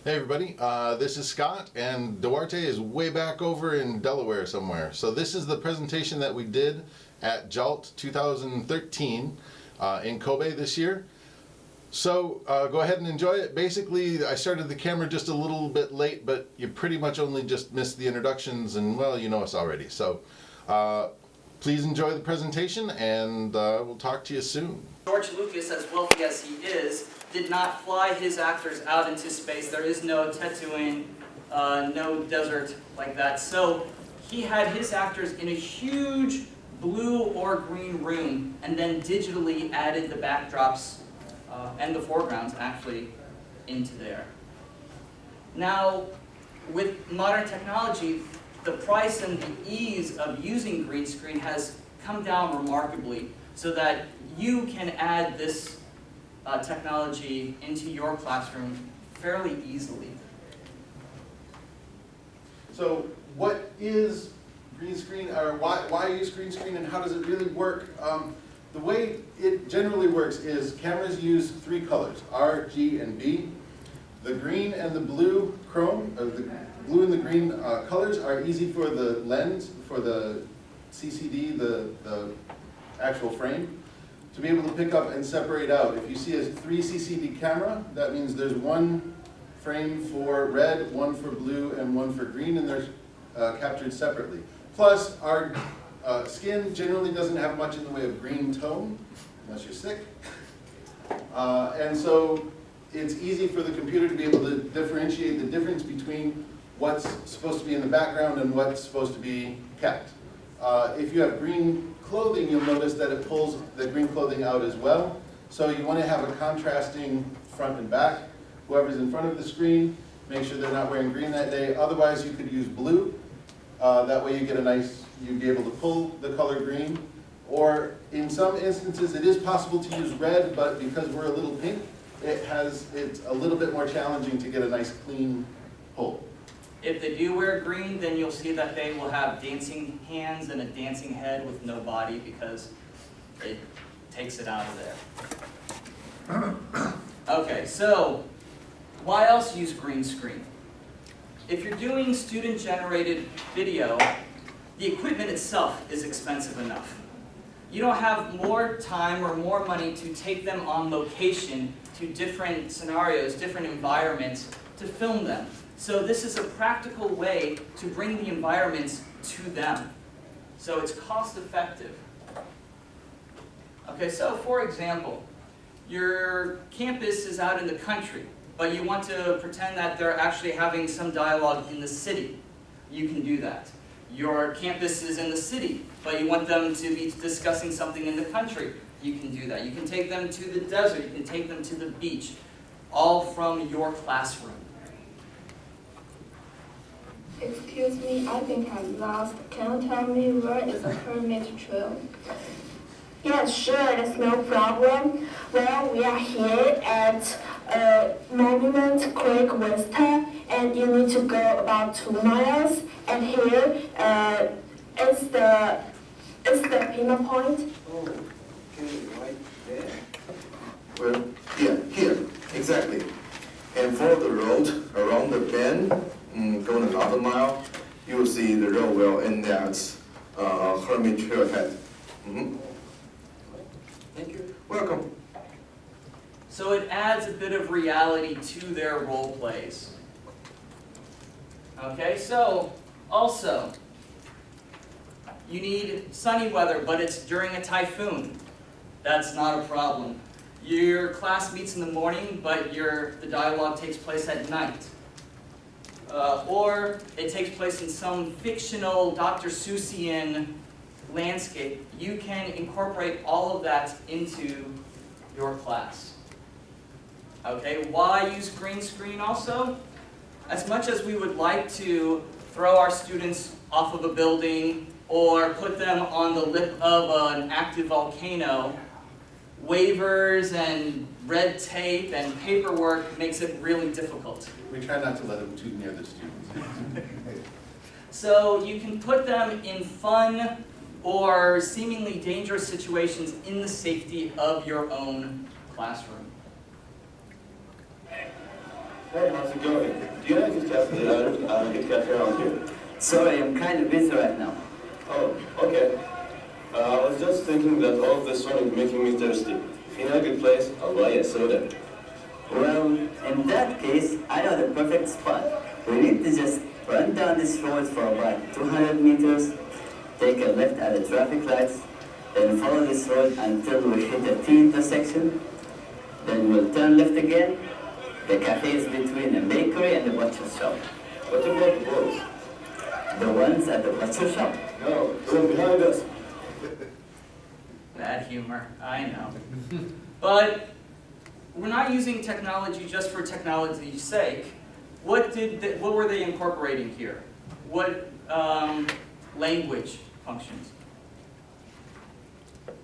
Hey everybody, this is Scott, and Duarte is way back over in Delaware somewhere. So this is the presentation that we did at JALT 2013 in Kobe this year. So go ahead and enjoy it. Basically, I started the camera just a little bit late, but you pretty much only just missed the introductions, and well, you know us already. So please enjoy the presentation, and we'll talk to you soon. George Lucas, as wealthy as he is, did not fly his actors out into space. There is no Tatooine, no desert like that. So he had his actors in a huge blue or green room and then digitally added the backdrops and the foregrounds actually into there. Now, with modern technology, the price and the ease of using green screen has come down remarkably so that you can add this technology into your classroom fairly easily. So what is green screen, or why use green screen, and how does it really work? The way it generally works is cameras use three colors, R, G, and B. The green and the blue chrome, or the blue and the green colors are easy for the lens, for the CCD, the actual frame, to be able to pick up and separate out. If you see a 3 CCD camera, that means there's one frame for red, one for blue, and one for green, and they're captured separately. Plus, our skin generally doesn't have much in the way of green tone, unless you're sick. And so it's easy for the computer to be able to differentiate the difference between what's supposed to be in the background and what's supposed to be kept. If you have green clothing, you'll notice that it pulls the green clothing out as well. So you want to have a contrasting front and back. Whoever's in front of the screen, make sure they're not wearing green that day. Otherwise, you could use blue. That way you get a nice, you'd be able to pull the color green. Or in some instances, it is possible to use red, but because we're a little pink, it's a little bit more challenging to get a nice clean pull. If they do wear green, then you'll see that they will have dancing hands and a dancing head with no body because it takes it out of there. Okay, so why else use green screen? If you're doing student-generated video, the equipment itself is expensive enough. You don't have more time or more money to take them on location to different scenarios, different environments to film them. So this is a practical way to bring the environments to them. So it's cost effective. Okay, so for example, your campus is out in the country, but you want to pretend that they're actually having some dialogue in the city. You can do that. Your campus is in the city, but you want them to be discussing something in the country. You can do that. You can take them to the desert. You can take them to the beach, all from your classroom. Excuse me, I think I'm lost. Can you tell me where is the Hermit Trail? Yes, sure, that's no problem. Well, we are here at Monument Creek Vista, and you need to go about 2 miles. And here is the pinna point. Oh, okay, right there. Well, yeah, here, exactly. And follow the road around the bend. Going another mile, you will see the road will end at Hermit Trailhead. Thank you. Welcome. So it adds a bit of reality to their role plays. Okay, so also, you need sunny weather, but it's during a typhoon. That's not a problem. Your class meets in the morning, but the dialogue takes place at night. Or it takes place in some fictional Dr. Seussian landscape. You can incorporate all of that into your class. Okay, why use green screen also? As much as we would like to throw our students off of a building or put them on the lip of an active volcano, waivers and red tape and paperwork makes it really difficult. We try not to let them too near the students. So you can put them in fun or seemingly dangerous situations in the safety of your own classroom. Hey, how's it going? Do you know a good cafe around here? Sorry, I'm kind of busy right now. Oh, okay. I was just thinking that all of this sun is making me thirsty. If you know a good place, I'll buy you a soda. Well, in that case, I know the perfect spot. We need to just run down this road for about 200 meters, take a left at the traffic lights, then follow this road until we hit the T intersection. Then we'll turn left again. The cafe is between a bakery and a butcher shop. What about the boys? The ones at the butcher shop. No, the one behind us. Bad humor, I know. But we're not using technology just for technology's sake. What were they incorporating here? What language functions?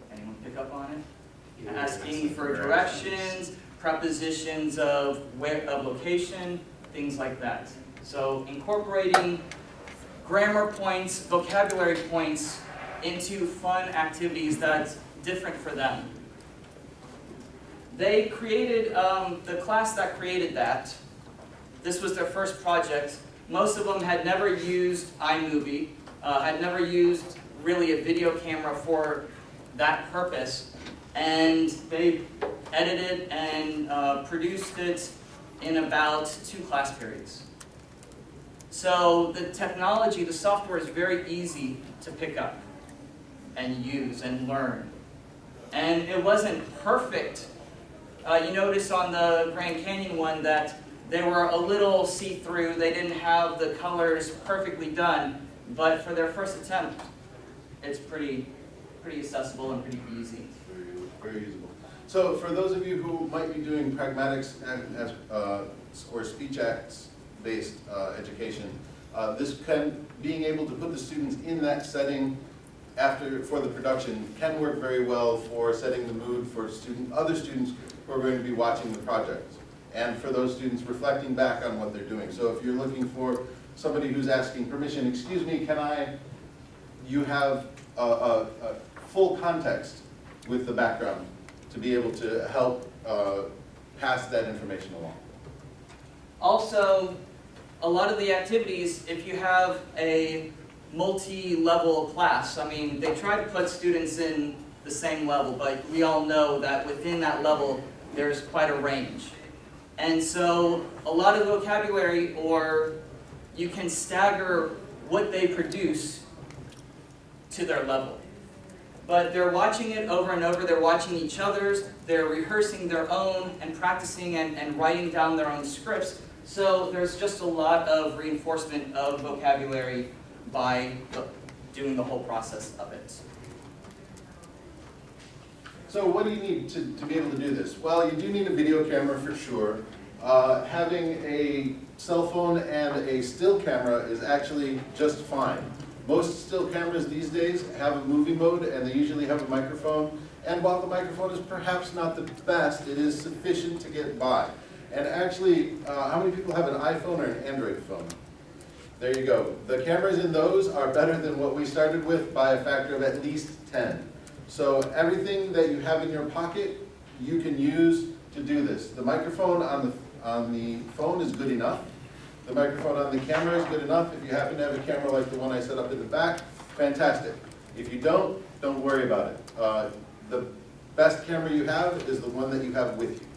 Anyone pick up on it? Asking for directions, prepositions of location, things like that. So incorporating grammar points, vocabulary points into fun activities that's different for them. They created, the class that created that, this was their first project. Most of them had never used iMovie, had never used really a video camera for that purpose, and they edited and produced it in about 2 class periods. So the technology, the software is very easy to pick up and use and learn. And it wasn't perfect. You notice on the Grand Canyon one that they were a little see-through. They didn't have the colors perfectly done, but for their first attempt, it's pretty accessible and pretty easy. Very usable. So for those of you who might be doing pragmatics or speech acts based education, being able to put the students in that setting for the production can work very well for setting the mood for other students who are going to be watching the project, and for those students reflecting back on what they're doing. So if you're looking for somebody who's asking permission, excuse me, you have a full context with the background to be able to help pass that information along. Also, a lot of the activities, if you have a multi-level class, I mean, they try to put students in the same level, but we all know that within that level, there's quite a range. And so, a lot of vocabulary, or you can stagger what they produce to their level. But they're watching it over and over, they're watching each other's, they're rehearsing their own, and practicing and writing down their own scripts. So there's just a lot of reinforcement of vocabulary by doing the whole process of it. So what do you need to be able to do this? Well, you do need a video camera for sure. Having a cell phone and a still camera is actually just fine. Most still cameras these days have a movie mode, and they usually have a microphone. And while the microphone is perhaps not the best, it is sufficient to get by. And actually, how many people have an iPhone or an Android phone? There you go. The cameras in those are better than what we started with by a factor of at least 10. So everything that you have in your pocket, you can use to do this. The microphone on the phone is good enough. The microphone on the camera is good enough. If you happen to have a camera like the one I set up in the back, fantastic. If you don't worry about it. The best camera you have is the one that you have with you.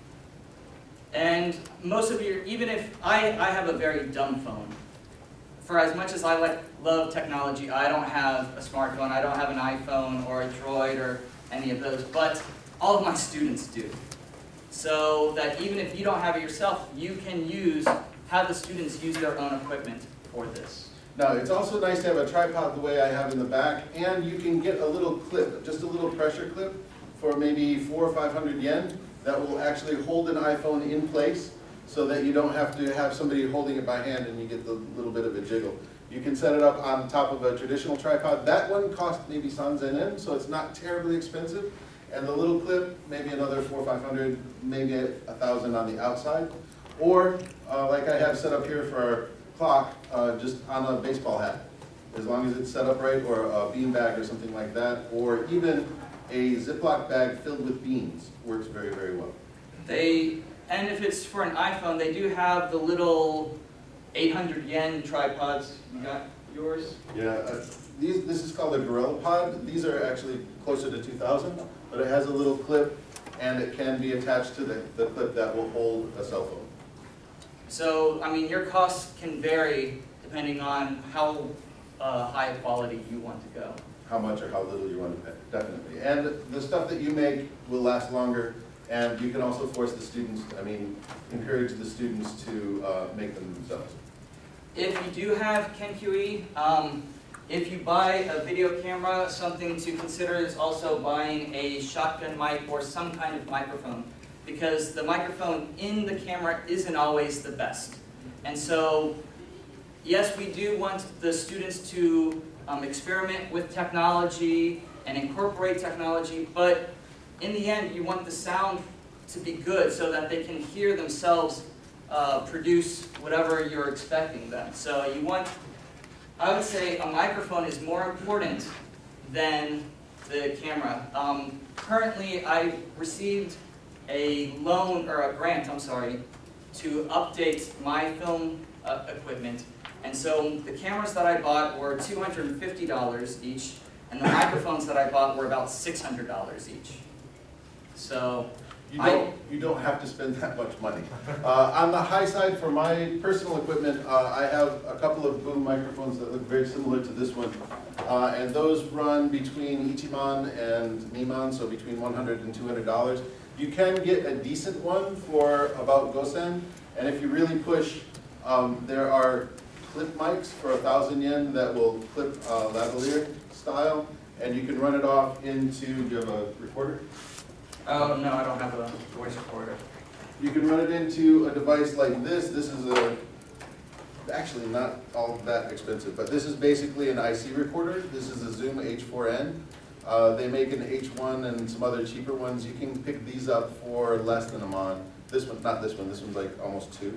And most of even if I have a very dumb phone. For as much as I love technology, I don't have a smartphone, I don't have an iPhone or a Droid or any of those, but all of my students do. So that even if you don't have it yourself, you can have the students use their own equipment for this. Now, it's also nice to have a tripod the way I have in the back, and you can get a little clip, just a little pressure clip for maybe 400 or 500 yen that will actually hold an iPhone in place so that you don't have to have somebody holding it by hand and you get the little bit of a jiggle. You can set it up on top of a traditional tripod. That one costs maybe sanzen, so it's not terribly expensive. And the little clip, maybe another 400 or 500, maybe 1,000 on the outside. Or, like I have set up here for our clock, just on a baseball hat. As long as it's set up right, or a bean bag or something like that, or even a Ziploc bag filled with beans works very, very well. They And if it's for an iPhone, they do have the little 800 yen tripods. You got yours? Yeah, this is called a Gorilla Pod. These are actually closer to 2,000, but it has a little clip, and it can be attached to the clip that will hold a cell phone. So, I mean, your costs can vary depending on how high quality you want to go. How much or how little you want to pay, definitely. And the stuff that you make will last longer, and you can also force the students, encourage the students to make them themselves. If you do have KenQE, if you buy a video camera, something to consider is also buying a shotgun mic or some kind of microphone, because the microphone in the camera isn't always the best. And so, yes, we do want the students to experiment with technology and incorporate technology, but in the end, you want the sound to be good so that they can hear themselves produce whatever you're expecting them. So you want, I would say a microphone is more important than the camera. Currently, I received a loan, or a grant, I'm sorry, to update my film equipment. And so the cameras that I bought were $250 each, and the microphones that I bought were about $600 each. So You don't have to spend that much money. On the high side, for my personal equipment, I have a couple of boom microphones that look very similar to this one. And those run between Ichiman and Niman, so between $100 and $200. You can get a decent one for about Gosen, and if you really push, there are clip mics for 1,000 yen that will clip lavalier style, and you can run it off into, do you have a recorder? Oh, no, I don't have a voice recorder. You can run it into a device like this. This is actually not all that expensive, but this is basically an IC recorder. This is a Zoom H4n. They make an H1 and some other cheaper ones. You can pick these up for less than a mon. This one, not this one, this one's like almost 2.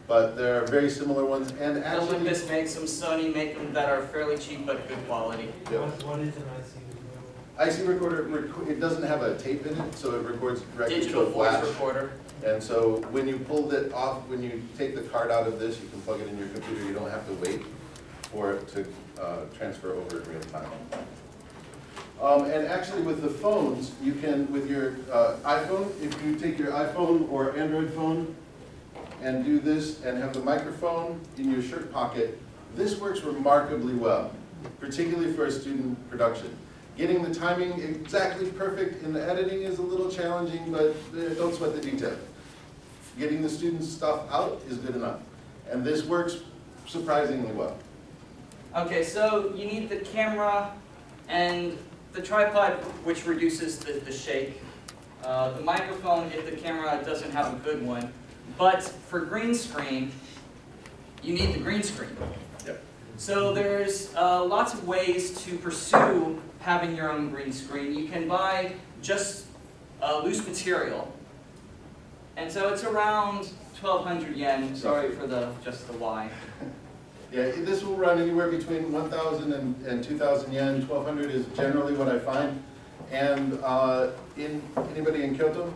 But there are very similar ones, and actually... Olympus makes them, Sony make them that are fairly cheap but good quality. Yeah. What is an IC recorder? IC recorder, it doesn't have a tape in it, so it records directly to Digital a voice flash. recorder. And so when you pulled it off, when you take the card out of this, you can plug it in your computer. You don't have to wait for it to transfer over in real time. And actually with the phones, you can, with your iPhone, if you take your iPhone or Android phone and do this and have the microphone in your shirt pocket, this works remarkably well, particularly for a student production. Getting the timing exactly perfect in the editing is a little challenging, but don't sweat the detail. Getting the students' stuff out is good enough. And this works surprisingly well. Okay, so you need the camera and the tripod, which reduces the shake. The microphone, if the camera doesn't have a good one. But for green screen, you need the green screen. Yep. So there's lots of ways to pursue having your own green screen. You can buy just loose material. And so it's around 1,200 yen. Sorry for just the Y. Yeah, this will run anywhere between 1,000 and 2,000 yen. 1,200 is generally what I find. And anybody in Kyoto?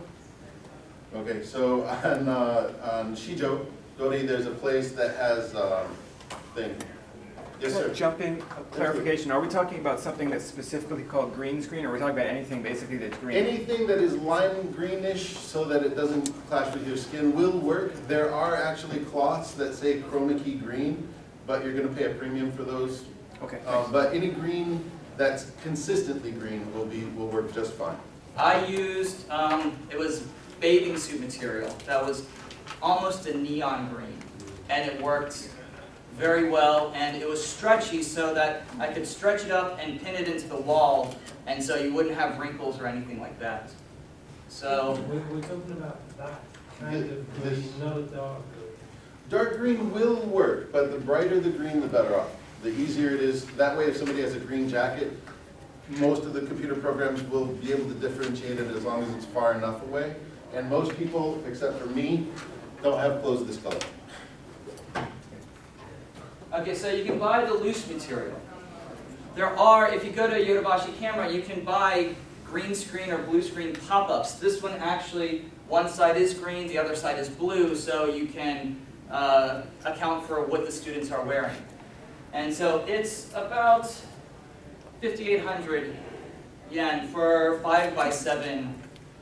Okay, so on Shijo, Dori, there's a place that has thing. Yes, sir. Jump in, clarification. Are we talking about something that's specifically called green screen, or are we talking about anything basically that's green? Anything that is lime greenish so that it doesn't clash with your skin will work. There are actually cloths that say chroma key green, but you're going to pay a premium for those. Okay. But any green that's consistently green will work just fine. I used, it was bathing suit material that was almost a neon green, and it worked very well, and it was stretchy so that I could stretch it up and pin it into the wall, and so you wouldn't have wrinkles or anything like that. So We're talking about that kind of This- green, not a dark green. Dark green will work, but the brighter the green, the better off. The easier it is. That way, if somebody has a green jacket, most of the computer programs will be able to differentiate it as long as it's far enough away. And most people, except for me, don't have clothes this color. okay, so you can buy the loose material. There are, if you go to Yodobashi Camera, you can buy green screen or blue screen pop-ups. This one actually one side is green, the other side is blue, so you can account for what the students are wearing. And so it's about 5,800 yen for 5x7,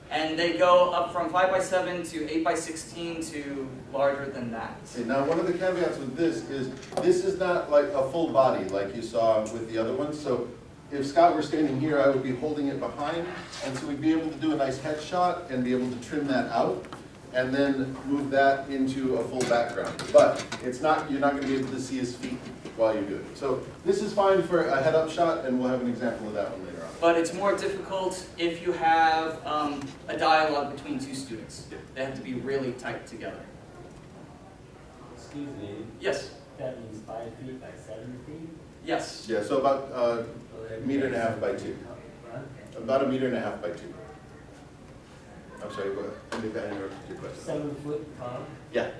and they go up from 5x7 to 8x16 to larger than that. Okay, now one of the caveats with this is not like a full body like you saw with the other ones. So if Scott were standing here, I would be holding it behind, and so we'd be able to do a nice headshot and be able to trim that out, and then move that into a full background. But it's not, you're not going to be able to see his feet while you do it. So this is fine for a head-up shot, and we'll have an example of that one later on. But it's more difficult if you have a dialogue between two students. They have to be really tight together. Excuse me, Yes? that means 5 feet by 7 feet? Yes. Yeah, so about a meter and a half by 2. About a meter and a half by 2. I'm sorry, go ahead. I think I interrupted your question. 7 foot tall? Yeah.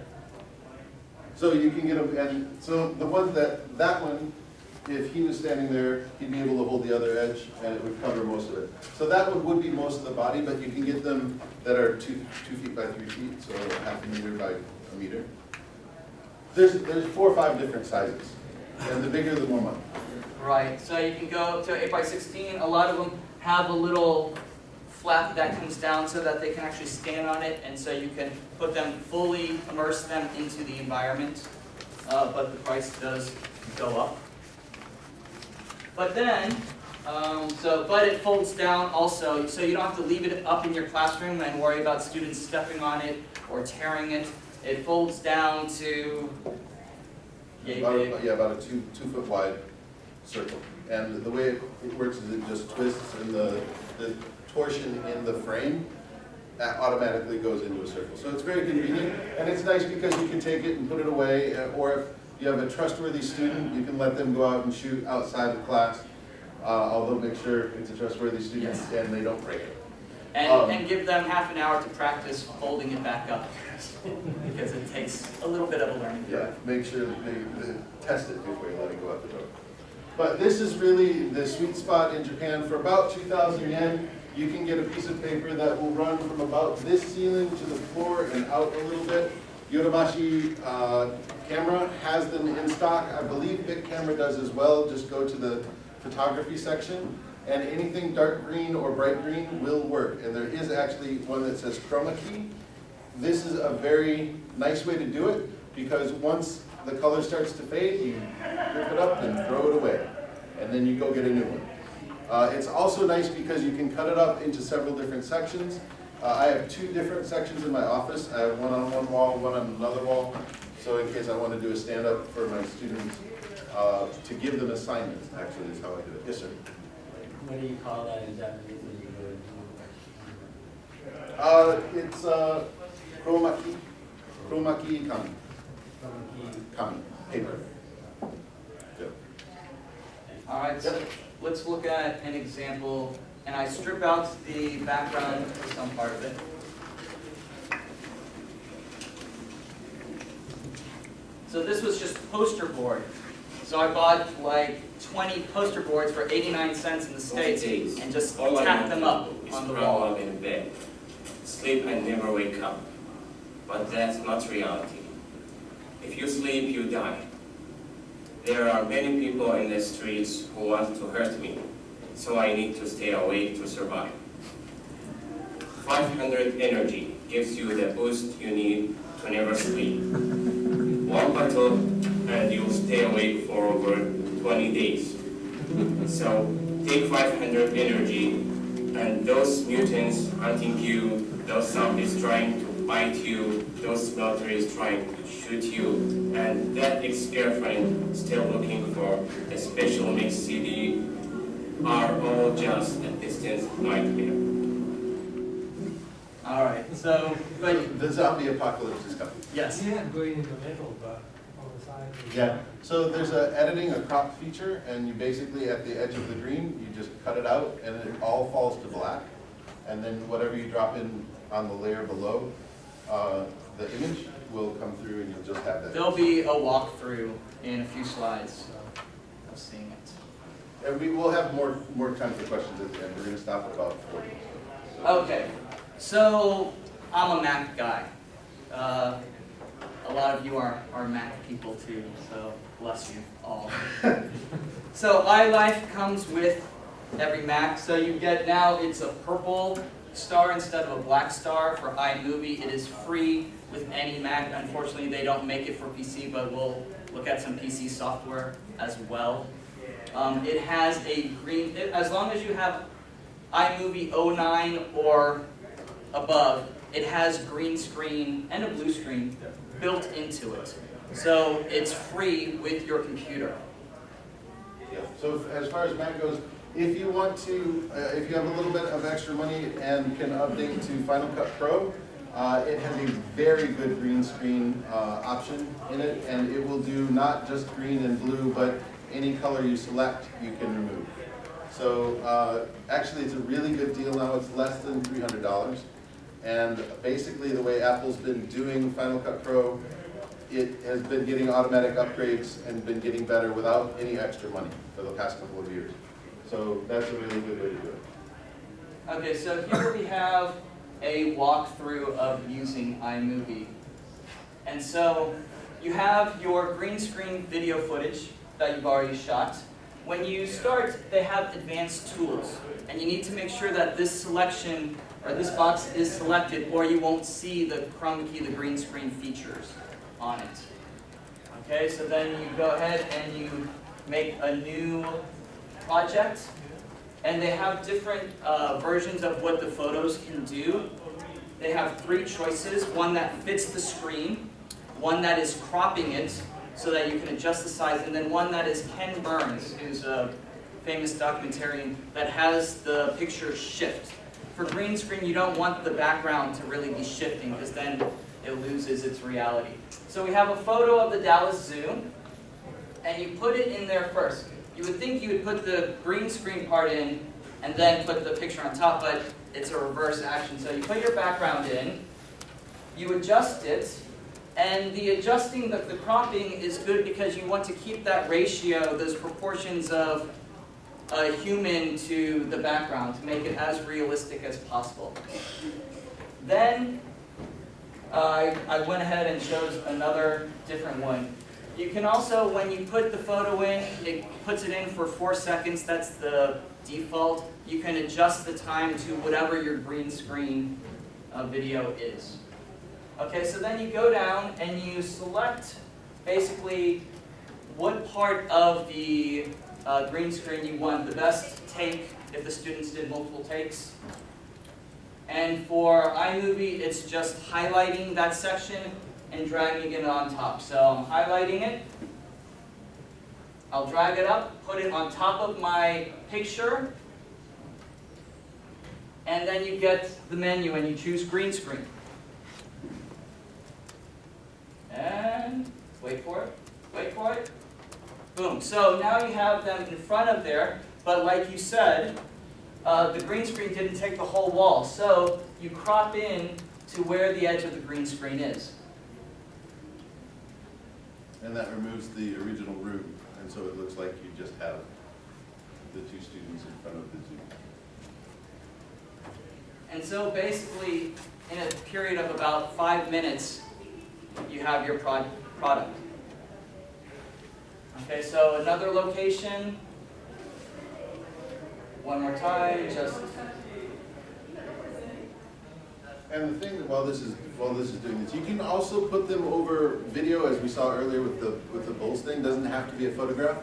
So you can get them, and so the one that one, if he was standing there, he'd be able to hold the other edge, and it would cover most of it. So that one would be most of the body, but you can get them that are 2 feet by 3 feet, so half a meter by a meter. There's 4 or 5 different sizes, and the bigger the more money. Right, so you can go to 8x16. A lot of them have a little flap that comes down so that they can actually stand on it, and so you can put them fully, immerse them into the environment, but the price does go up. But then, but it folds down also, so you don't have to leave it up in your classroom and worry about students stepping on it or tearing it. It folds down to yay big. About a 2 foot wide circle. And the way it works is it just twists, and the torsion in the frame that automatically goes into a circle. So it's very convenient, and it's nice because you can take it and put it away, or if you have a trustworthy student, you can let them go out and shoot outside of class, although make sure it's a trustworthy student and they don't break it. And give them half an hour to practice holding it back up, because it takes a little bit of a learning curve. Yeah, make sure that they test it before you let it go out the door. But this is really the sweet spot in Japan. For about 2,000 yen, you can get a piece of paper that will run from about this ceiling to the floor and out a little bit. Yodobashi camera has them in stock. I believe Big Camera does as well. Just go to the photography section, and anything dark green or bright green will work. And there is actually one that says chroma key. This is a very nice way to do it, because once the color starts to fade, you rip it up and throw it away, and then you go get a new one. It's also nice because you can cut it up into several different sections. I have 2 different sections in my office. I have one on one wall, one on another wall. So in case I want to do a stand-up for my students, to give them assignments, actually, is how I do it. Yes, sir? What do you call that in Japanese when you go to It's chroma key. Chroma key kami. Kami. Paper. Yep. All right, so let's look at an example, and I strip out the background for some part of it. So this was just poster board. So I bought like 20 poster boards for 89 cents in the States and just tacked them up on the wall. All I in bed, sleep and never wake up. But that's not reality. If you sleep, you die. There are many people in the streets who want to hurt me, so I need to stay awake to survive. 500 energy gives you the boost you need to never sleep. One bottle and you'll stay awake for over 20 days. So take 500 energy, and those mutants hunting you, those zombies trying to bite you, those militaries trying to shoot you, and that ex-girlfriend still looking for a special mix CD are all just a distant nightmare. All right, so, but The zombie apocalypse is coming. yes. Yeah, going in the middle, but on the side. Yeah, so there's a crop feature, and you basically, at the edge of the green, you just cut it out, and it all falls to black. And then whatever you drop in on the layer below, the image will come through, and you'll just have that. There'll be a walkthrough in a few slides of seeing it. And we will have more time for questions at the end. We're gonna stop at about 40. So. Okay, so I'm a Mac guy. A lot of you are Mac people too, so bless you all. So iLife comes with every Mac. So you get now, it's a purple star instead of a black star for iMovie. It is free with any Mac. Unfortunately, they don't make it for PC, but we'll look at some PC software as well. It has a green, as long as you have iMovie 09 or above, it has green screen and a blue screen built into it. So it's free with your computer. Yeah. So as far as Mac goes, if you want to, if you have a little bit of extra money and can update to Final Cut Pro, it has a very good green screen option in it, and it will do not just green and blue, but any color you select, you can remove. So actually, it's a really good deal now. It's less than $300. And basically, the way Apple's been doing Final Cut Pro, it has been getting automatic upgrades and been getting better without any extra money for the past couple of years. So that's a really good way to do it. Okay, so here we have a walkthrough of using iMovie. And so you have your green screen video footage that you've already shot. When you start, they have advanced tools, and you need to make sure that this selection, or this box is selected, or you won't see the chroma key, the green screen features on it. Okay, so then you go ahead and you make a new project, and they have different versions of what the photos can do. They have 3 choices: one that fits the screen, one that is cropping it so that you can adjust the size, and then one that is Ken Burns, who's a famous documentarian, that has the picture shift. For green screen, you don't want the background to really be shifting, because then it loses its reality. So we have a photo of the Dallas Zoo, and you put it in there first. You would think you would put the green screen part in and then put the picture on top, but it's a reverse action. So you put your background in, you adjust it, and the adjusting, the cropping is good because you want to keep that ratio, those proportions of a human to the background to make it as realistic as possible. Then I went ahead and chose another different one. You can also, when you put the photo in, it puts it in for 4 seconds. That's the default. You can adjust the time to whatever your green screen video is. Okay, so then you go down and you select basically what part of the green screen you want, the best take if the students did multiple takes. And for iMovie, it's just highlighting that section and dragging it on top. So I'm highlighting it. I'll drag it up, put it on top of my picture, and then you get the menu and you choose green screen. And wait for it, wait for it. Boom. So now you have them in front of there, but like you said, the green screen didn't take the whole wall. So you crop in to where the edge of the green screen is. And that removes the original room, and so it looks like you just have the 2 students in front of the zoo. And so basically, in a period of about 5 minutes, you have your product. Okay, so another location. One more time, just. And the thing that while this is doing this, you can also put them over video, as we saw earlier with the Bulls thing. Doesn't have to be a photograph.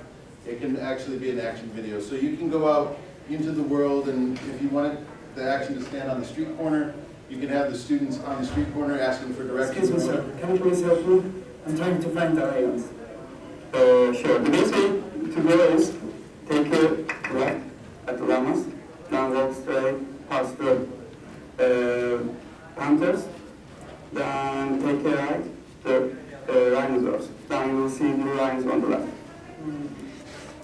It can actually be an action video. So you can go out into the world, and if you wanted the action to stand on the street corner, you can have the students on the street corner asking for directions. Excuse me, sir. Can you please help me? I'm trying to find the items. Sure. The best way to go is take a left at the llamas, then walk straight past the panthers, then take a right to the rhinoceros. Then you will see the lions on the left.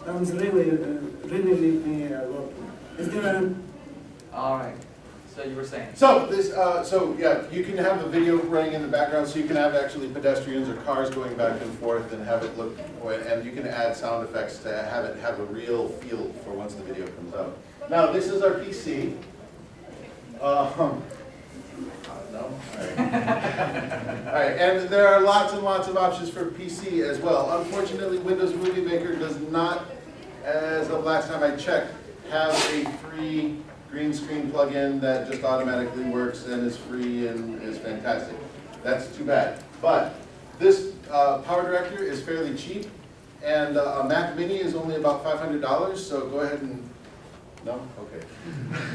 Sounds really leave me alone. Is there a... All right. So you were saying. So this, so yeah, you can have a video running in the background, so you can have actually pedestrians or cars going back and forth, and have it look, and you can add sound effects to have it have a real feel for once the video comes out. Now this is our PC. No? All right. All right, and there are lots and lots of options for PC as well. Unfortunately, Windows Movie Maker does not, as of last time I checked, have a free green screen plugin that just automatically works and is free and is fantastic. That's too bad. But this Power Director is fairly cheap, and a Mac Mini is only about $500, so go ahead and, no? Okay.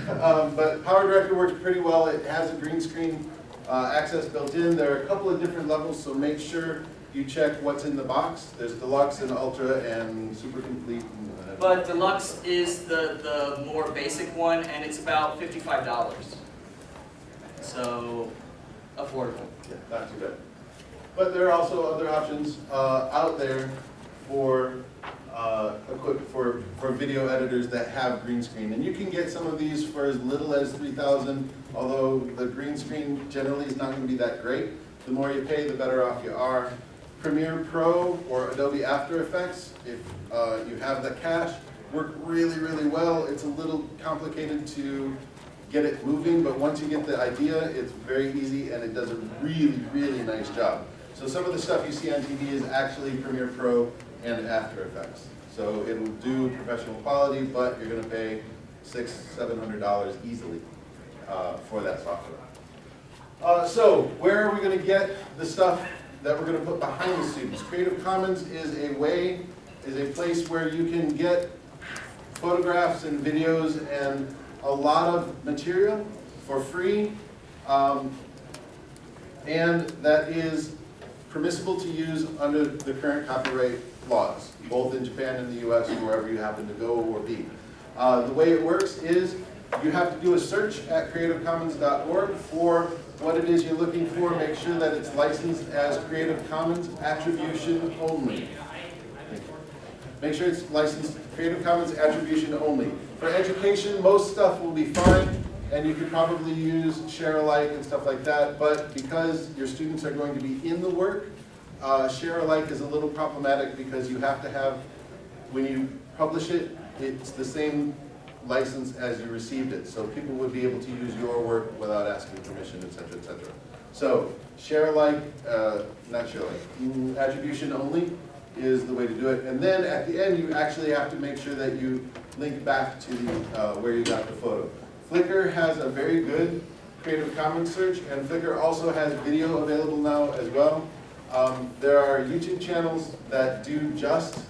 But Power Director works pretty well. It has a green screen access built in. There are a couple of different levels, so make sure you check what's in the box. There's Deluxe and Ultra and Super Complete. But Deluxe is the more basic one, and it's about $55. So, affordable. Yeah, not too bad. But there are also other options out there for for video editors that have green screen. And you can get some of these for as little as $3,000, although the green screen generally is not going to be that great. The more you pay, the better off you are. Premiere Pro or Adobe After Effects, if you have the cash, work really, really well. It's a little complicated to get it moving, but once you get the idea, it's very easy and it does a really, really nice job. So some of the stuff you see on TV is actually Premiere Pro and After Effects. So it'll do professional quality, but you're going to pay $600–700 easily for that software. So where are we going to get the stuff that we're going to put behind the students? Creative Commons is a place where you can get photographs and videos and a lot of material for free, and that is permissible to use under the current copyright laws, both in Japan and the US, or wherever you happen to go or be. The way it works is you have to do a search at creativecommons.org for what it is you're looking for. Make sure that it's licensed as Creative Commons Attribution Only. Make sure it's licensed Creative Commons Attribution Only. For education, most stuff will be fine, and you could probably use share alike and stuff like that, but because your students are going to be in the work, share alike is a little problematic because you have to have, when you publish it, it's the same license as you received it, so people would be able to use your work without asking permission, etc., etc. So share alike, not share alike, attribution only is the way to do it. And then at the end, you actually have to make sure that you link back to where you got the photo. Flickr has a very good Creative Commons search, and Flickr also has video available now as well. There are YouTube channels that do just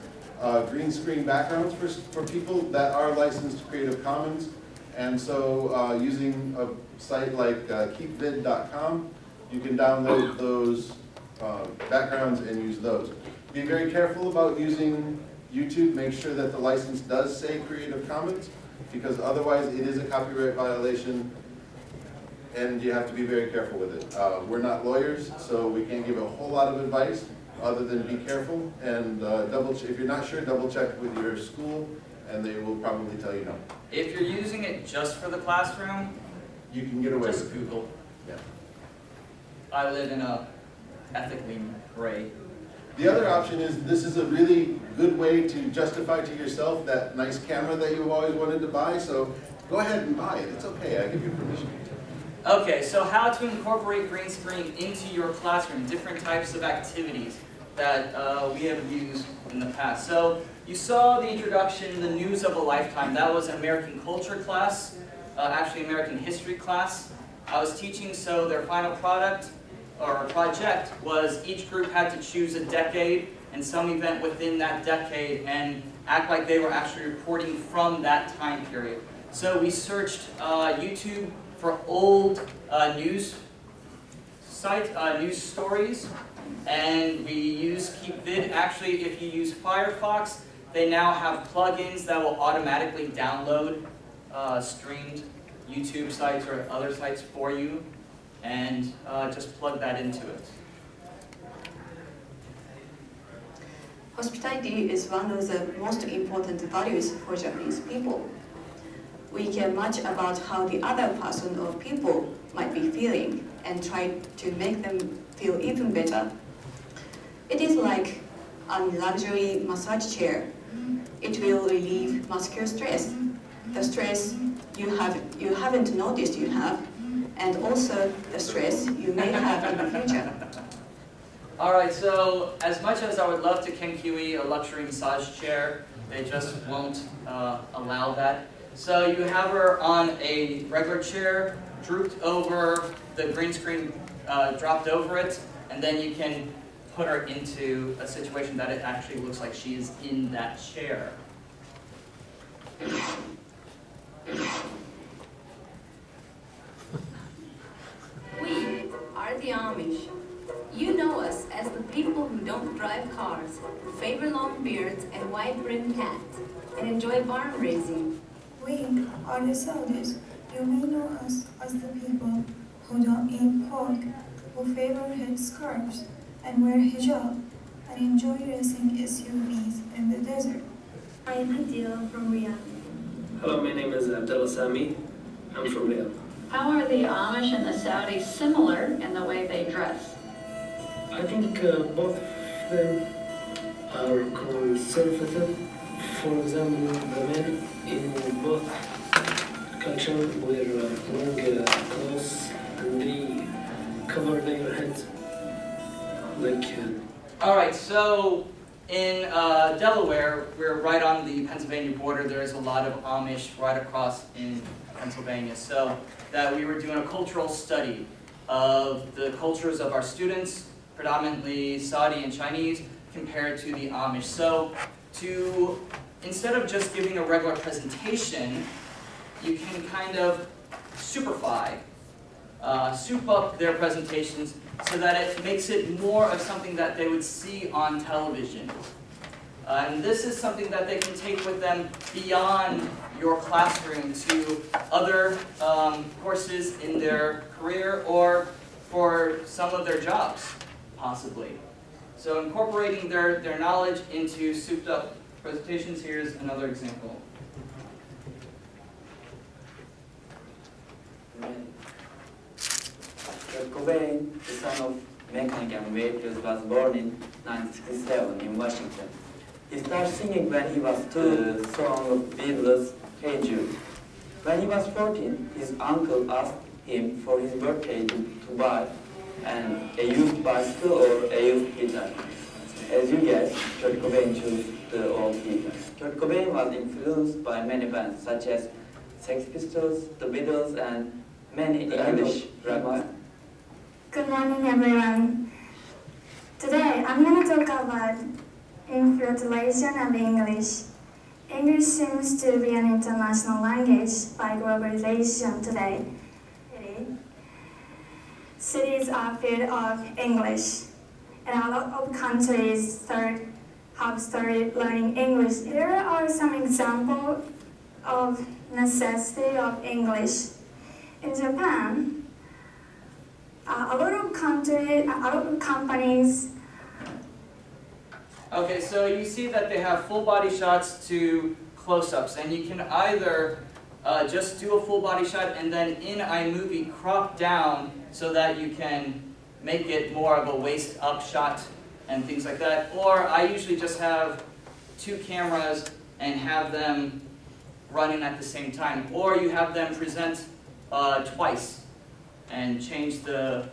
green screen backgrounds for people that are licensed Creative Commons. And so using a site like keepvid.com, you can download those backgrounds and use those. Be very careful about using YouTube. Make sure that the license does say Creative Commons, because otherwise it is a copyright violation and you have to be very careful with it. We're not lawyers, so we can't give a whole lot of advice other than be careful and if you're not sure, double check with your school and they will probably tell you no. If you're using it just for the classroom, you can get away just with it. Google. Yeah. I live in a ethically gray. The other option is, this is a really good way to justify to yourself that nice camera that you've always wanted to buy, so go ahead and buy it. It's okay, I give you permission. Okay, so how to incorporate green screen into your classroom, different types of activities that we have used in the past. So you saw the introduction, the news of a lifetime. That was an American culture class, actually American history class. I was teaching, so their final product or project was each group had to choose a decade and some event within that decade and act like they were actually reporting from that time period. So we searched YouTube for old news stories, and we used KeepVid. Actually, if you use Firefox, they now have plugins that will automatically download streamed YouTube sites or other sites for you, and just plug that into it. Hospitality is one of the most important values for Japanese people. We care much about how the other person or people might be feeling and try to make them feel even better. It is like a luxury massage chair. It will relieve muscular stress, the stress you haven't noticed you have, and also the stress you may have in the future. All right, so as much as I would love to KenQE a luxury massage chair, they just won't allow that. So you have her on a regular chair, drooped over the green screen, dropped over it, and then you can put her into a situation that it actually looks like she is in that chair. We are the Amish. You know us as the people who don't drive cars, favor long beards and wide-brimmed hats, and enjoy barn raising. We are the Saudis. You may know us as the people who don't eat pork, who favor headscarves and wear hijab, and enjoy racing SUVs in the desert. I am Hadila from Riyadh. Hello, my name is Abdullah Sami. I'm from Riyadh. How are the Amish and the Saudis similar in the way they dress? I think both of them are conservative. For example, the men in both culture wear long clothes and they cover their heads like. All right, so in Delaware, we're right on the Pennsylvania border. There's a lot of Amish right across in Pennsylvania. So that we were doing a cultural study of the cultures of our students, predominantly Saudi and Chinese, compared to the Amish. So instead of just giving a regular presentation, you can kind of superfy, soup up their presentations so that it makes it more of something that they would see on television. And this is something that they can take with them beyond your classroom to other courses in their career or for some of their jobs, possibly. So incorporating their knowledge into souped up presentations, here's another example. Kurt Cobain, the son of mechanic and vehicles, was born in 1967 in Washington. He started singing when he was 2, the song of Beatles, Hey Jude. When he was 14, his uncle asked him for his birthday to buy a used bicycle or a used guitar. As you guess, Kurt Cobain chose the old guitar. Kurt Cobain was influenced by many bands such as Sex Pistols, the Beatles, and many English rock bands. Good morning, everyone. Today, I'm going to talk about infiltration of English. English seems to be an international language by globalization today. Cities are filled of English, and a lot of countries have started learning English. There are some examples of necessity of English. In Japan, a lot of companies. Okay, so you see that they have full body shots to close-ups, and you can either just do a full body shot and then in iMovie crop down so that you can make it more of a waist-up shot and things like that. Or I usually just have 2 cameras and have them running at the same time. Or you have them present twice and change the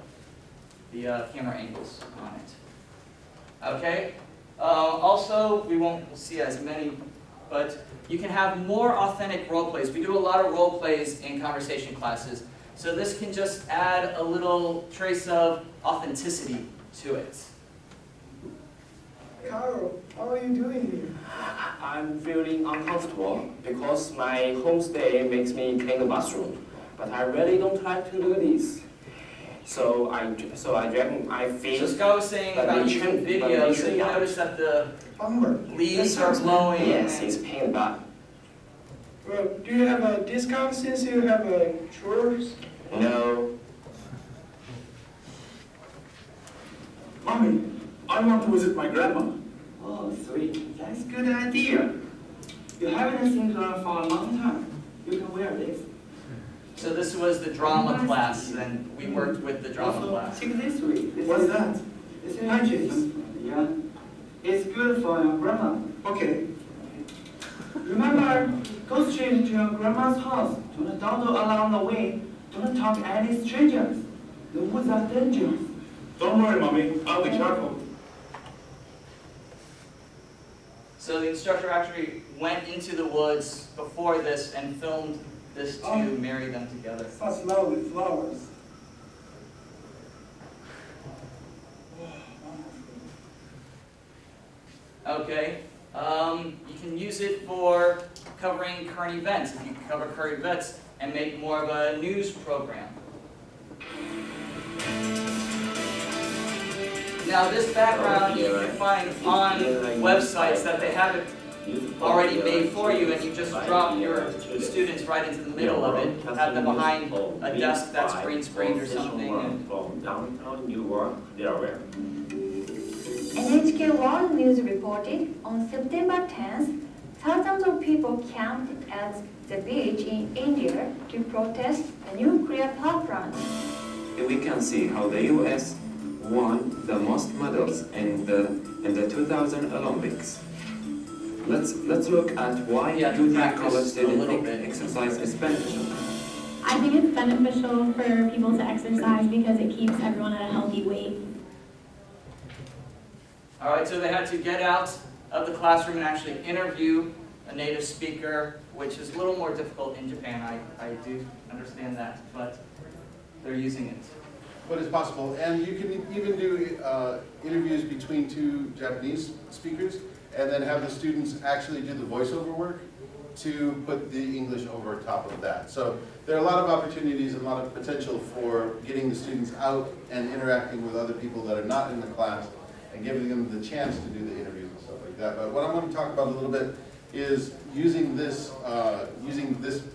camera angles on it. Okay? Also, we won't see as many, but you can have more authentic role plays. We do a lot of role plays in conversation classes. So this can just add a little trace of authenticity to it. Carl, how are you doing here? I'm feeling uncomfortable because my homestay makes me clean the bathroom. But I really don't like to do this. So I drag my feet. So Scott was saying about YouTube videos, so you notice that the leaves are blowing. Yes, it's pain bad. Well, do you have a discount since you have chores? No. Mommy, I want to visit my grandma. Oh, sweet. That's a good idea. You haven't seen her for a long time. You can wear this. So this was the drama class, and we worked with the drama class. Take this way. What's that? It's patches. Yeah. It's good for your grandma. Okay. Remember, go straight to your grandma's house. Do not dawdle along the way. Don't talk any strangers. The woods are dangerous. Don't worry, Mommy. I'll be careful. So the instructor actually went into the woods before this and filmed this to marry them together. Such lovely flowers. Okay, you can use it for covering current events. If you cover current events and make more of a news program. Now this background you can find on websites that they have it already made for you, and you just drop your students right into the middle of it, have them behind a desk that's green screened or something. And from downtown Newark, Delaware. NHK World News reported on September 10th, thousands of people camped at the beach in India to protest a nuclear power plant. We can see how the U.S. won the most medals in the 2000 Olympics. Let's look at why youth and college students think exercise is beneficial. I think it's beneficial for people to exercise because it keeps everyone at a healthy weight. all right, so they had to get out of the classroom and actually interview a native speaker, which is a little more difficult in Japan. I do understand that, but they're using it. What is possible, and you can even do interviews between two Japanese speakers, and then have the students actually do the voiceover work to put the English over top of that. So there are a lot of opportunities and a lot of potential for getting the students out and interacting with other people that are not in the class and giving them the chance to do the interviews and stuff like that. But what I want to talk about a little bit is using this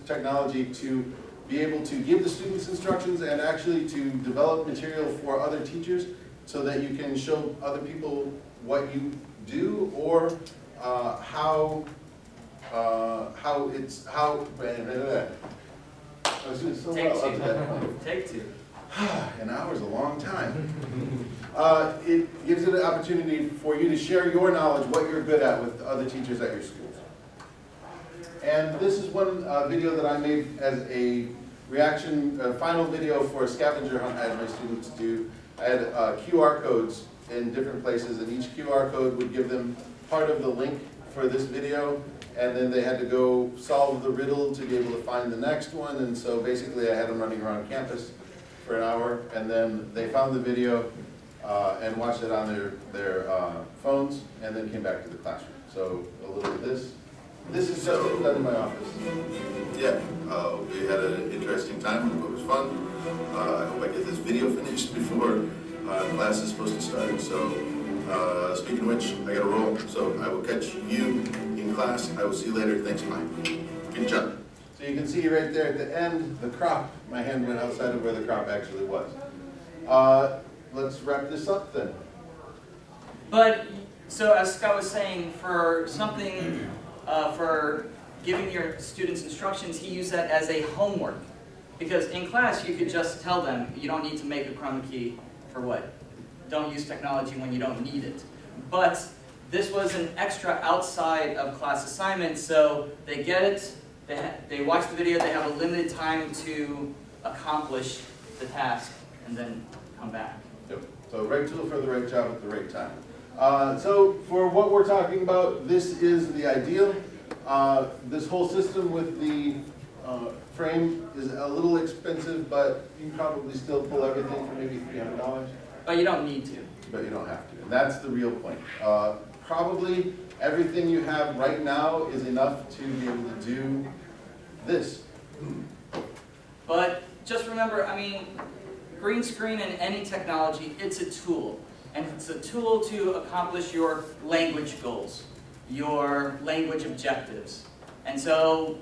technology to be able to give the students instructions and actually to develop material for other teachers so that you can show other people what you do or how I was doing so well up to that point. Take two. An hour's a long time. It gives it an opportunity for you to share your knowledge, what you're good at with other teachers at your schools. And this is one video that I made as a reaction, final video for a scavenger hunt I had my students do. I had QR codes in different places, and each QR code would give them part of the link for this video, and then they had to go solve the riddle to be able to find the next one. And so basically I had them running around campus for an hour, and then they found the video and watched it on their phones, and then came back to the classroom. So a little of this. This is just done in my office. Yeah, we had an interesting time. It was fun. I hope I get this video finished before class is supposed to start. So speaking of which, I got to roll. So I will catch you in class. I will see you later. Thanks, bye. Good job. So you can see right there at the end, the crop. My hand went outside of where the crop actually was. Let's wrap this up then. But, so as Scott was saying, for something, for giving your students instructions, he used that as a homework. Because in class, you could just tell them, you don't need to make a chroma key for what? Don't use technology when you don't need it. But this was an extra outside of class assignment, so they get it, they watch the video, they have a limited time to accomplish the task, and then come back. Yep. So right tool for the right job at the right time. So for what we're talking about, this is the ideal. This whole system with the frame is a little expensive, but you can probably still pull everything for maybe $300. But you don't need to. But you don't have to, and that's the real point. Probably everything you have right now is enough to be able to do this. But just remember, I mean, green screen and any technology, it's a tool. And it's a tool to accomplish your language goals, your language objectives. And so,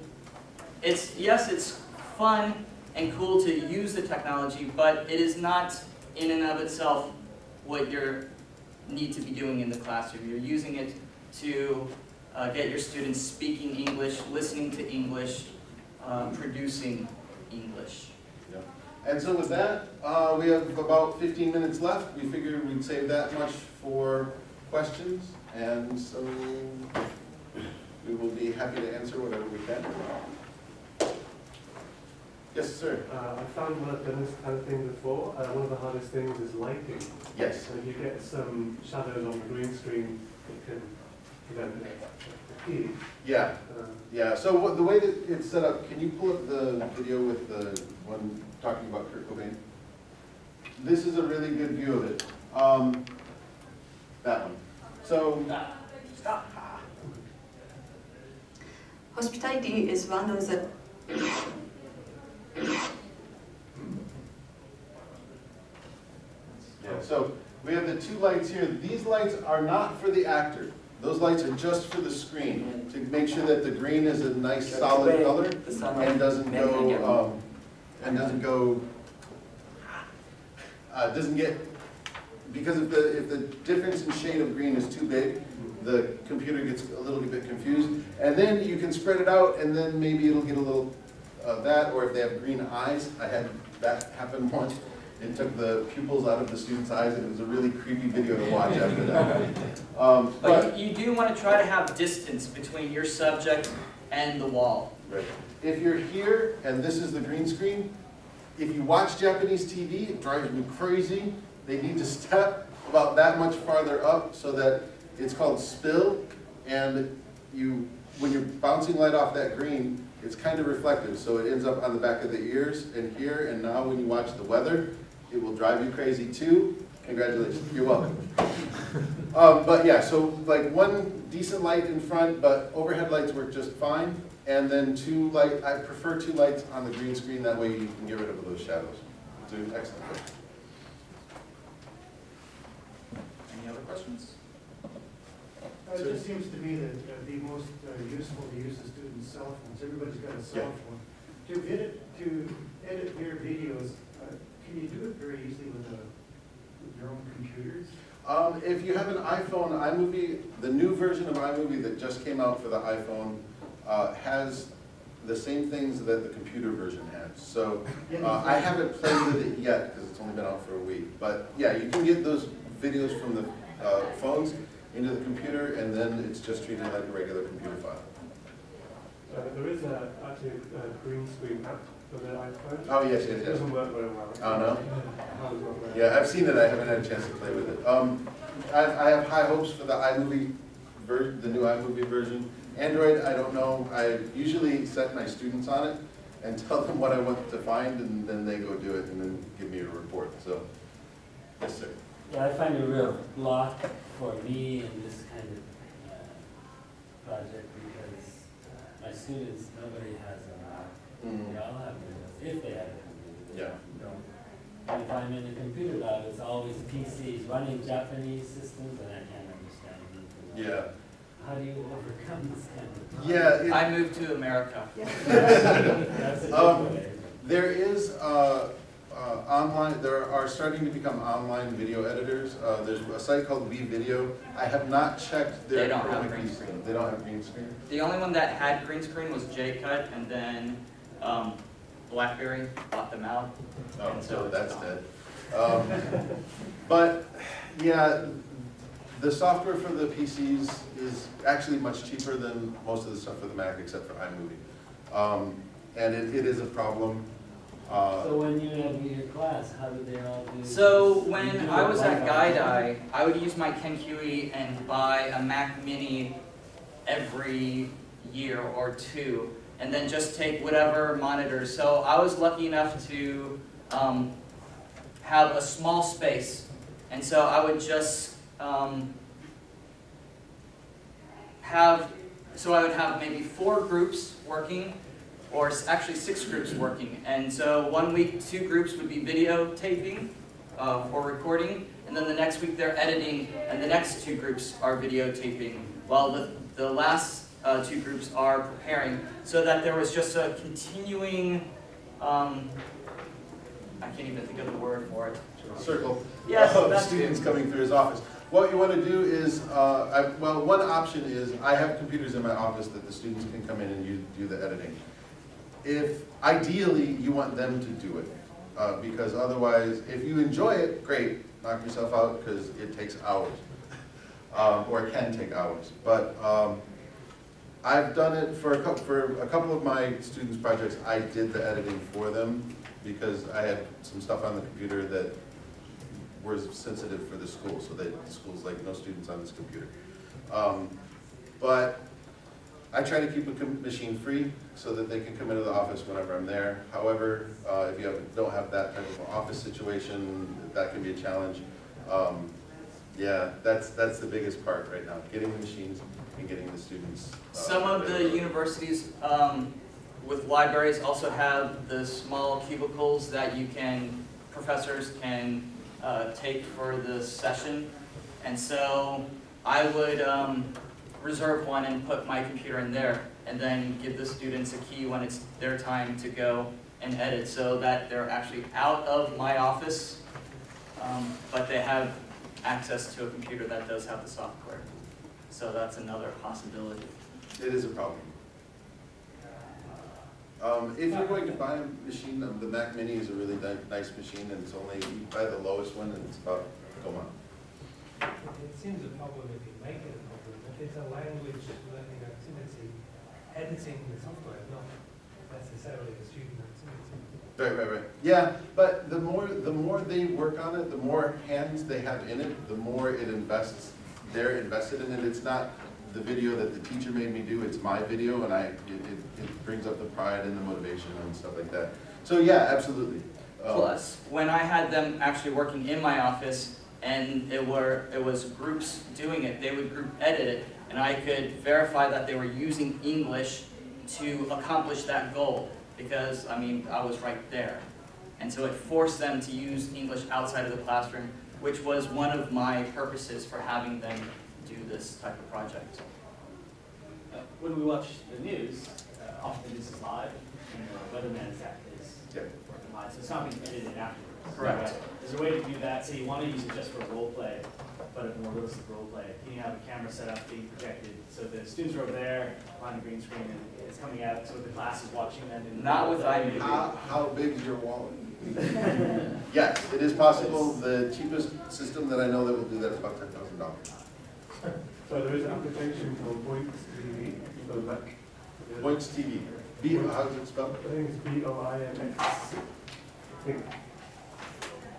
yes, it's fun and cool to use the technology, but it is not in and of itself what you need to be doing in the classroom. You're using it to get your students speaking English, listening to English, producing English. Yep. And so with that, we have about 15 minutes left. We figured we'd save that much for questions, and so we will be happy to answer whatever we can. Yes, sir. I found when I've done this kind of thing before, one of the hardest things is lighting. Yes. And if you get some shadows on the green screen, it can prevent the key. Yeah. Yeah. So the way that it's set up, can you pull up the video with the one talking about Kurt Cobain? This is a really good view of it. That one. So. Stop. Hospitality is one of the Yeah, so we have the two lights here. These lights are not for the actor. Those lights are just for the screen to make sure that the green is a nice solid color and doesn't get, because if the difference in shade of green is too big, the computer gets a little bit confused. And then you can spread it out, and then maybe it'll get a little that, or if they have green eyes. I had that happen once. It took the pupils out of the students' eyes, and it was a really creepy video to watch after that. But you do want to try to have distance between your subject and the wall. Right. If you're here, and this is the green screen, if you watch Japanese TV, it drives me crazy. They need to step about that much farther up so that it's called spill, and when you're bouncing light off that green, it's kind of reflective, so it ends up on the back of the ears and here, and now when you watch the weather, it will drive you crazy too. Congratulations, you're welcome. But yeah, so like one decent light in front, but overhead lights work just fine, and then I prefer two lights on the green screen, that way you can get rid of those shadows. So excellent. Any other questions? It just seems to me that the most useful to use the students' cell phones. Everybody's got a cell phone. To edit your videos, can you do it very easily with your own computers? If you have an iPhone, iMovie, the new version of iMovie that just came out for the iPhone has the same things that the computer version has. So I haven't played with it yet because it's only been out for a week. But yeah, you can get those videos from the phones into the computer, and then it's just treated like a regular computer file. There is actually a green screen app for the iPhone. Oh, yes. It doesn't work very well. Oh, no? Yeah, I've seen it. I haven't had a chance to play with it. I have high hopes for the iMovie version, the new iMovie version. Android, I don't know. I usually set my students on it and tell them what I want to find, and then they go do it and then give me a report. So, yes, sir. Yeah, I find it a real block for me in this kind of project because my students, nobody has a Mac. They all have Windows, if they have a computer. Yeah. Don't. And if I'm in the computer lab, it's always PCs running Japanese systems, and I can't understand anything. Yeah. How do you overcome this kind of problem? Yeah. I moved to America. That's a good way. There is online. There are starting to become online video editors. There's a site called WeVideo. I have not checked their. They don't have green screen. They don't have green screen. The only one that had green screen was J-Cut, and then BlackBerry bought them out. Oh, so that's dead. But yeah, the software for the PCs is actually much cheaper than most of the stuff for the Mac, except for iMovie. And it is a problem. So when you have your class, how do they all do? So when I was at Guide-Eye, I would use my Ken Huey and buy a Mac Mini every year or two, and then just take whatever monitors. So I was lucky enough to have a small space, and so I would just I would have maybe 4 groups working, or actually 6 groups working. And so one week, 2 groups would be videotaping or recording, and then the next week they're editing, and the next 2 groups are videotaping, while the last 2 groups are preparing, so that there was just a continuing, I can't even think of the word for it. Circle yes, of students coming through his office. What you want to do is, well, one option is I have computers in my office that the students can come in and do the editing. If ideally you want them to do it, because otherwise, if you enjoy it, great, knock yourself out because it takes hours, or it can take hours. But I've done it for a couple of my students' projects. I did the editing for them because I had some stuff on the computer that was sensitive for the school, so that the school's like, no students on this computer. But I try to keep a machine free so that they can come into the office whenever I'm there. However, if you don't have that type of an office situation, that can be a challenge. Yeah, that's the biggest part right now, getting the machines and getting the students. Some of the universities with libraries also have the small cubicles that professors can take for the session. And so I would reserve one and put my computer in there, and then give the students a key when it's their time to go and edit, so that they're actually out of my office, but they have access to a computer that does have the software. So that's another possibility. It is a problem. If you're going to buy a machine, the Mac Mini is a really nice machine, and it's only, you buy the lowest one, and it's about, come on. It seems a problem if you make it a problem. If it's a language learning activity, editing the software is not necessarily a student activity. Right. Yeah, but the more they work on it, the more hands they have in it, the more they're invested in it. It's not the video that the teacher made me do, it's my video, and it brings up the pride and the motivation and stuff like that. So yeah, absolutely. Plus, when I had them actually working in my office, and it was groups doing it, they would group edit it, and I could verify that they were using English to accomplish that goal, because, I mean, I was right there. And so it forced them to use English outside of the classroom, which was one of my purposes for having them do this type of project. When we watch the news, often this is live, and the weatherman is working live, so it's not being edited afterwards. Correct. There's a way to do that, so you want to use it just for role play, but a more realistic role play. You have a camera set up being projected, so the students are over there behind the green screen, and it's coming out, so the class is watching them. Not with iMovie. How big is your wallet? Yes, it is possible. The cheapest system that I know that will do that is about $10,000. So there is an application called Points TV for Mac. Points TV. How is it spelled? I think it's B-O-I-N-X. I think.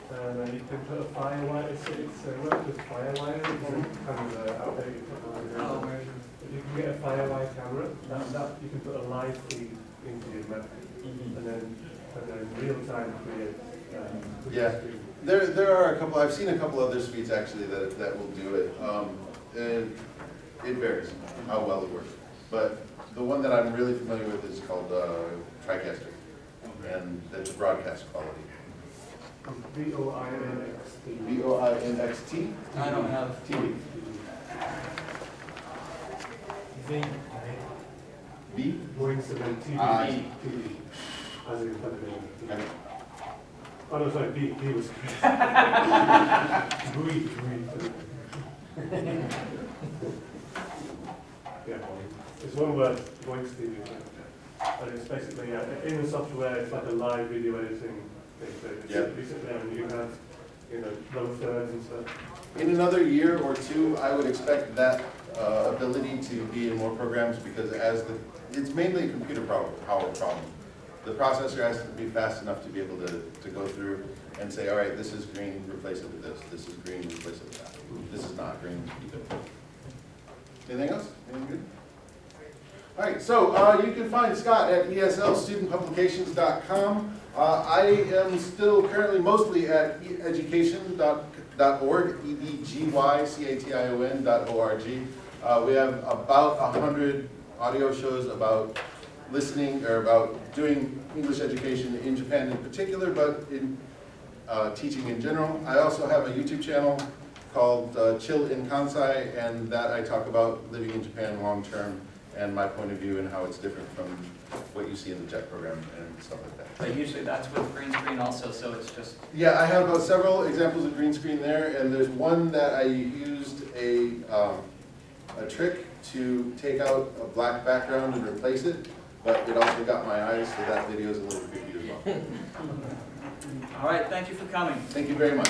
And then you can put a firewire, it's works with firewire, it's kind of an outdated technology. But you can get a firewire camera, that you can put a live feed into your Mac, and then in real time create. Yeah, there are a couple. I've seen a couple other suites actually that will do it. And it varies how well it works. But the one that I'm really familiar with is called TriCaster, and that's broadcast quality. B-O-I-N-X-T. B-O-I-N-X-T? I don't have TV. B? Voice and then TV. TV. As in television. Oh no, sorry, B was Breathe. Yeah, it's one word, voice TV. And it's basically, in the software, it's like a live video editing thing. So you sit there and you have, low thirds and stuff. In another year or two, I would expect that ability to be in more programs, because it's mainly a computer power problem. The processor has to be fast enough to be able to go through and say, all right, this is green, replace it with this. This is green, replace it with that. This is not green, keep it. Anything else? Anything good? All right, so you can find Scott at eslstudentpublications.com. I am still currently mostly at education.org, edgycation.org. We have about 100 audio shows about listening, or about doing English education in Japan in particular, but in teaching in general. I also have a YouTube channel called Chill in Kansai, and that I talk about living in Japan long term and my point of view and how it's different from what you see in the JET program and stuff like that. But usually that's with green screen also, so it's just... Yeah, I have several examples of green screen there, and there's one that I used a trick to take out a black background and replace it, but it also got my eyes, so that video is a little creepy as well. All right, thank you for coming. Thank you very much.